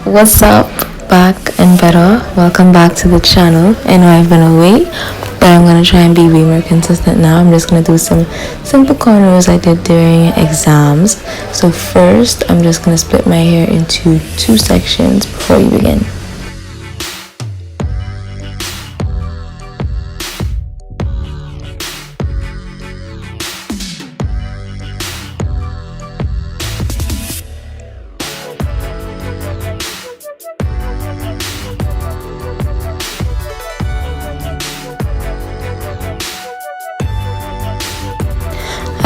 What's up, back and better? Welcome back to the channel. I know I've been away, but I'm gonna try and be way more consistent now. I'm just gonna do some simple cornrows I did during exams. So first, I'm just gonna split my hair into 2 sections before we begin.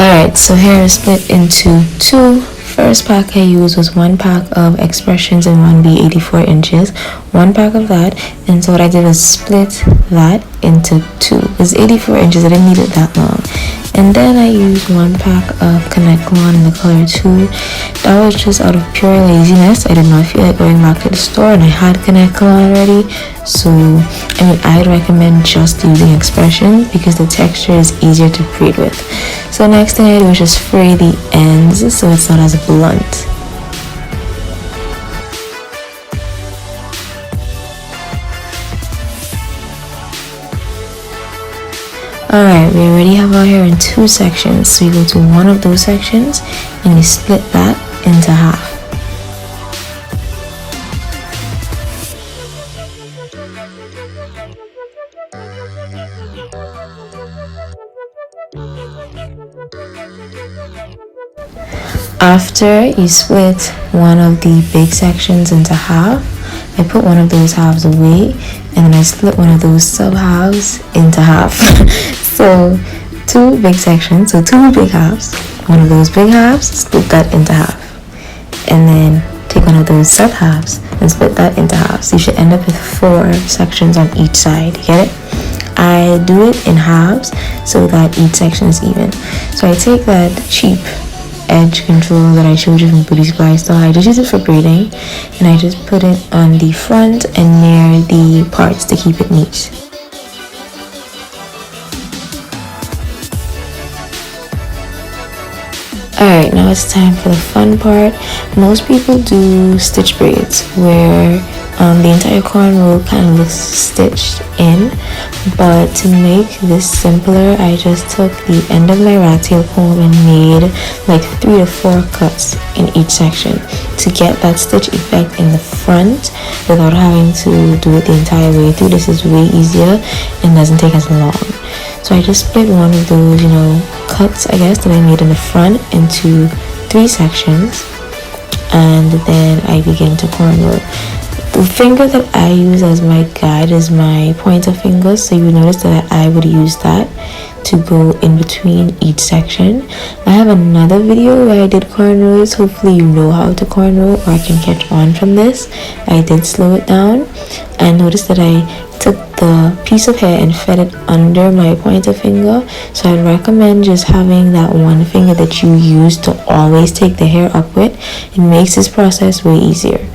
Alright, so hair is split into 2. First pack I used was 1 pack of expressions in 1B 84 inches, 1 pack of that, and so what I did was split that into 2. It's 84 inches, I didn't need it that long. And then I used 1 pack of Connect Glue in the color 2. That was just out of pure laziness. I did not feel like going back to the store, and I had Connect Glue already. So, I'd recommend just using expressions because the texture is easier to braid with. So next thing I do is just fray the ends so it's not as blunt. Alright, we already have our hair in 2 sections, so you go to one of those sections and you split that into half. After you split one of the big sections into half, I put one of those halves away and then I split one of those sub halves into half. So 2 big sections, so 2 big halves, one of those big halves, split that into half, and then take one of those sub halves and split that into half. So you should end up with 4 sections on each side. You get it? I do it in halves so that each section is even. So I take that cheap edge control that I showed you from Booty Supply Store. I just use it for braiding, and I just put it on the front and near the parts to keep it neat. Alright, now it's time for the fun part. Most people do stitch braids where the entire cornrow kind of looks stitched in, but to make this simpler, I just took the end of my rat tail comb and made like 3 to 4 cuts in each section to get that stitch effect in the front without having to do it the entire way through. This is way easier and doesn't take as long. So I just split one of those, cuts, I guess, that I made in the front into 3 sections, and then I begin to cornrow. The finger that I use as my guide is my pointer finger, so you notice that I would use that to go in between each section. I have another video where I did cornrows. Hopefully you know how to cornrow, or I can catch on from this. I did slow it down, and notice that I took the piece of hair and fed it under my pointer finger. So I'd recommend just having that one finger that you use to always take the hair up with. It makes this process way easier.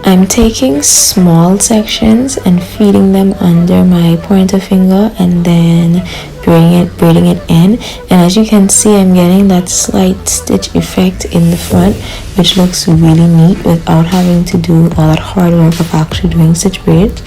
I'm taking small sections and feeding them under my pointer finger and then braiding it in, and as you can see, I'm getting that slight stitch effect in the front, which looks really neat without having to do all that hard work of actually doing stitch braids.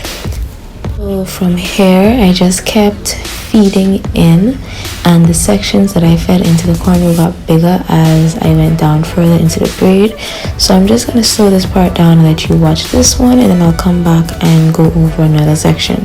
So from here, I just kept feeding in, and the sections that I fed into the cornrow got bigger as I went down further into the braid. So I'm just going to slow this part down and let you watch this one, and then I'll come back and go over another section.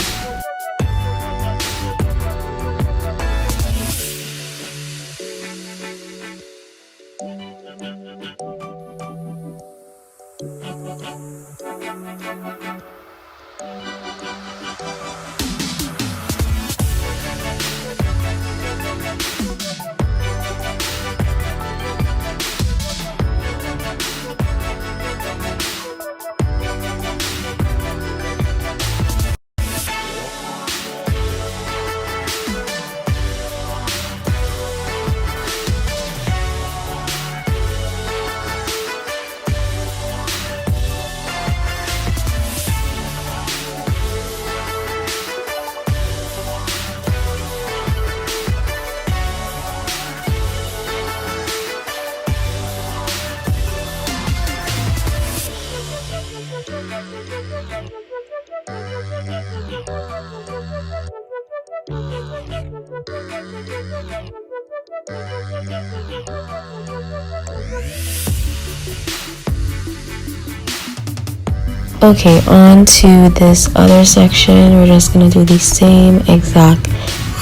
Okay, on to this other section. We're just gonna do the same exact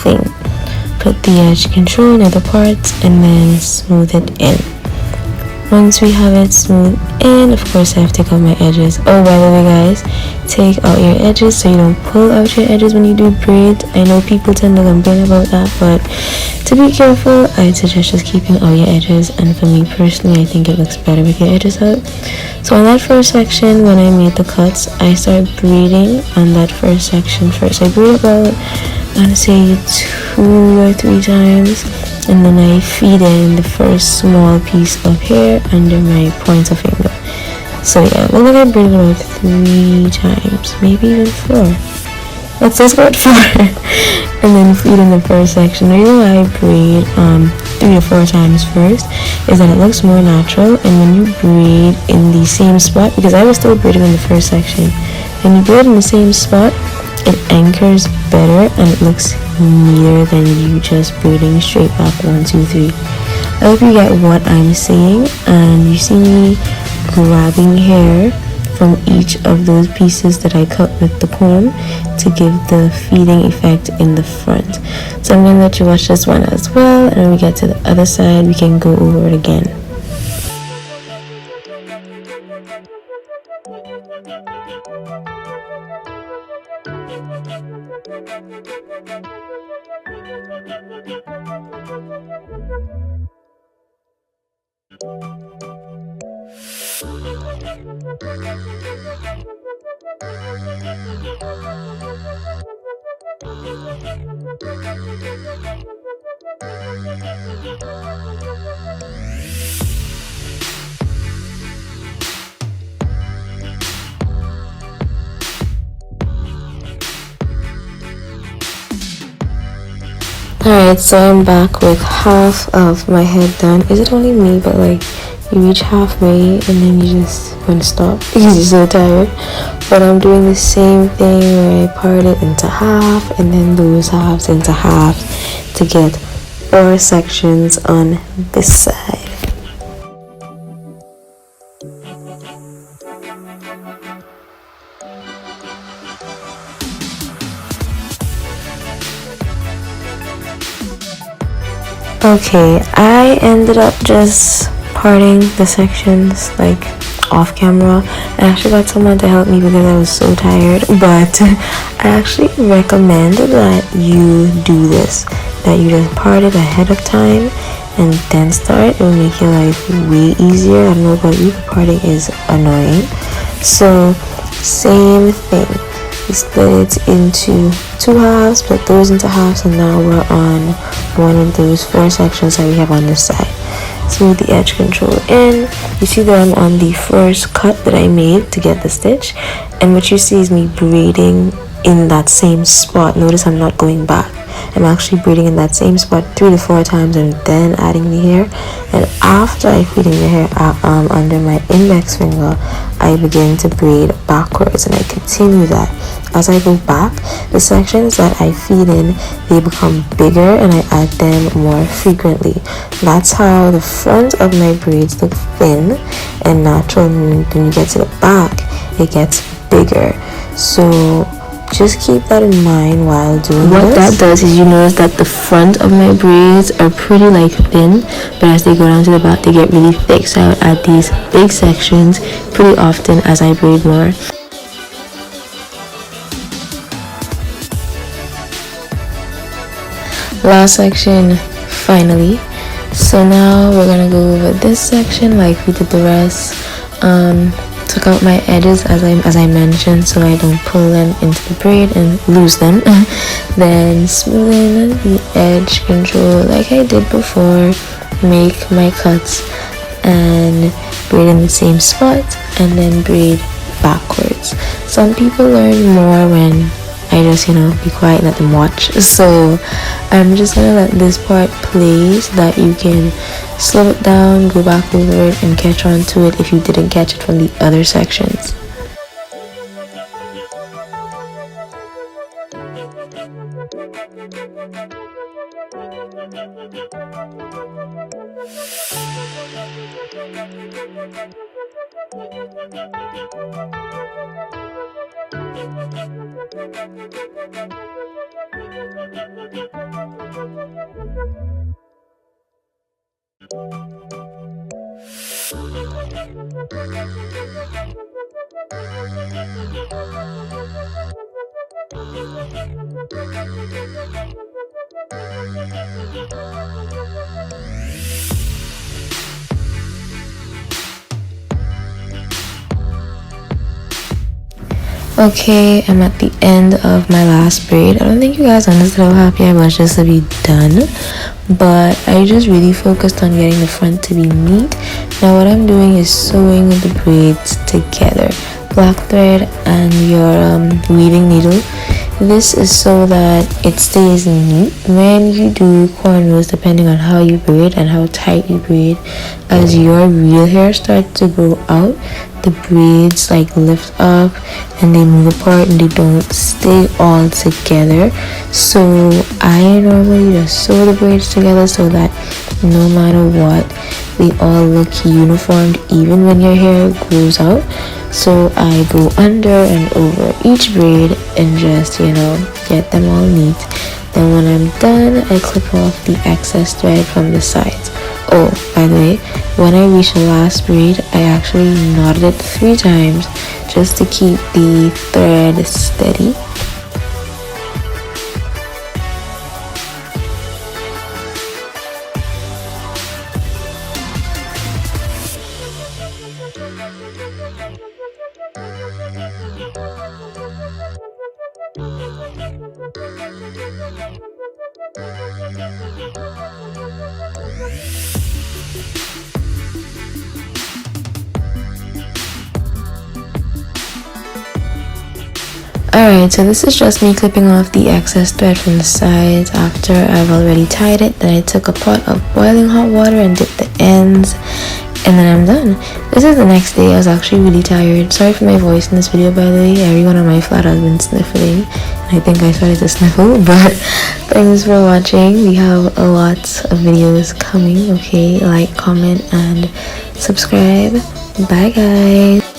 thing. Put the edge control in other parts and then smooth it in. Once we have it smooth in, of course I have to take out my edges. Oh, by the way guys, take out your edges so you don't pull out your edges when you do braids. I know people tend to complain about that, but to be careful, I'd suggest just keeping out your edges, and for me personally, I think it looks better with your edges out. So on that first section, when I made the cuts, I started braiding on that first section first. I braid about, I want to say 2 or 3 times, and then I feed in the first small piece of hair under my pointer finger. So yeah, look like I braided about 3 times, maybe even 4. Let's just go with 4. And then feed in the first section. The reason why I braid 3 to 4 times first is that it looks more natural, and when you braid in the same spot, because I was still braiding in the first section, when you braid in the same spot, it anchors better and it looks neater than you just braiding straight back 1, 2, 3. I hope you get what I'm saying, and you see me grabbing hair from each of those pieces that I cut with the comb to give the feeding effect in the front. So I'm going to let you watch this one as well, and when we get to the other side we can go over it again. Alright, so I'm back with half of my head done. Is it only me, but like you reach halfway and then you just want to stop because you're so tired? But I'm doing the same thing where I part it into half and then those halves into half to get 4 sections on this side. Okay, I ended up just parting the sections like off camera. I actually got someone to help me because I was so tired, but I actually recommend that you do this, that you just part it ahead of time and then start. It will make your life way easier. I don't know about you, but parting is annoying. So same thing, we split it into 2 halves, split those into halves, and now we're on one of those 4 sections that we have on this side. Smooth the edge control in. You see that I'm on the first cut that I made to get the stitch, and what you see is me braiding in that same spot. Notice I'm not going back. I'm actually braiding in that same spot 3 to 4 times and then adding the hair. And after I feeding the hair under my index finger, I begin to braid backwards, and I continue that. As I go back, the sections that I feed in, they become bigger and I add them more frequently. That's how the front of my braids look thin and natural, and when you get to the back, it gets bigger. So just keep that in mind while doing this. What that does is you notice that the front of my braids are pretty like thin, but as they go down to the back they get really thick, so I would add these big sections pretty often as I braid more. Last section, finally. So now we're gonna go over this section like we did the rest. Took out my edges as I mentioned, so I don't pull them into the braid and lose them. Then smoothing the edge control like I did before, make my cuts and braid in the same spot and then braid backwards. Some people learn more when I just, be quiet and let them watch. So I'm just gonna let this part play so that you can slow it down, go back over it, and catch on to it if you didn't catch it from the other sections. Okay, I'm at the end of my last braid. I don't think you guys understood how happy I was just to be done, but I just really focused on getting the front to be neat. Now what I'm doing is sewing the braids together, black thread and your weaving needle. This is so that it stays neat when you do cornrows, depending on how you braid and how tight you braid. As your real hair starts to grow out, the braids like lift up and they move apart and they don't stay all together. So I normally just sew the braids together so that no matter what, they all look uniformed even when your hair grows out. So I go under and over each braid and just, get them all neat. Then when I'm done, I clip off the excess thread from the sides. Oh, by the way, when I reach the last braid, I actually knotted it 3 times just to keep the thread steady. Alright, so this is just me clipping off the excess thread from the sides after I've already tied it. Then I took a pot of boiling hot water and dipped the ends, and then I'm done. This is the next day. I was actually really tired. Sorry for my voice in this video, by the way. Everyone on my flat has been sniffling, and I think I started to sniffle, but thanks for watching. We have a lot of videos coming, okay? Like, comment, and subscribe. Bye guys.